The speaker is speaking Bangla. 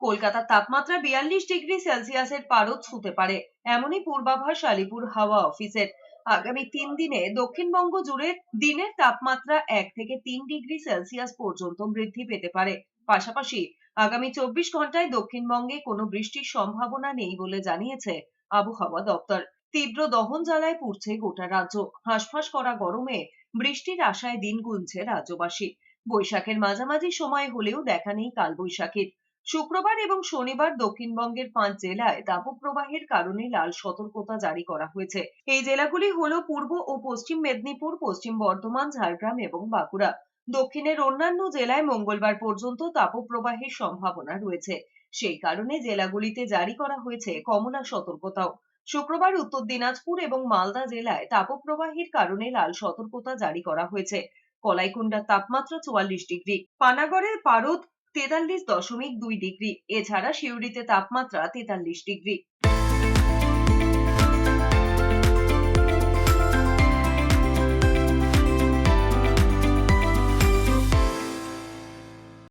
কলকাতার তাপমাত্রা 42 ডিগ্রি সেলসিয়াসের পারদ ছুঁতে পারে, এমনই পূর্বাভাস আলিপুর হাওয়া অফিসের। আগামী 3 দিনে দক্ষিণবঙ্গ জুড়ে দিনের তাপমাত্রা 1 থেকে 3 ডিগ্রি সেলসিয়াস পর্যন্ত বৃদ্ধি পেতে পারে। পাশাপাশি আগামী 24 ঘন্টায় দক্ষিণবঙ্গে কোনো বৃষ্টির সম্ভাবনা নেই বলে জানিয়েছে আবহাওয়া দপ্তর। তীব্র দহন জ্বালায় পুড়ছে গোটা রাজ্য। হাঁসফাঁস করা গরমে বৃষ্টির আশায় দিন গুনছে রাজ্যবাসী। বৈশাখের মাঝামাঝি সময় হলেও দেখা নেই কালবৈশাখীর। শুক্রবার এবং শনিবার দক্ষিণবঙ্গের 5 জেলায় তাপপ্রবাহের কারণে লাল সতর্কতা জারি করা হয়েছে। এই জেলাগুলি হলো পূর্ব ও পশ্চিম মেদিনীপুর, পশ্চিম বর্ধমান, ঝাড়গ্রাম এবং বাঁকুড়া। দক্ষিণের অন্যান্য জেলায় মঙ্গলবার পর্যন্ত তাপপ্রবাহের সম্ভাবনা রয়েছে। সেই কারণে জেলাগুলিতে জারি করা হয়েছে কমলা সতর্কতাও। শুক্রবার উত্তর দিনাজপুর এবং মালদা জেলায় তাপপ্রবাহের কারণে লাল সতর্কতা জারি করা হয়েছে। কলাইকুণ্ডার তাপমাত্রা 44 ডিগ্রি, পানাগড়ের পারদ 43.2 ডিগ্রি, এছাড়া সিউড়িতে তাপমাত্রা 43 ডিগ্রি।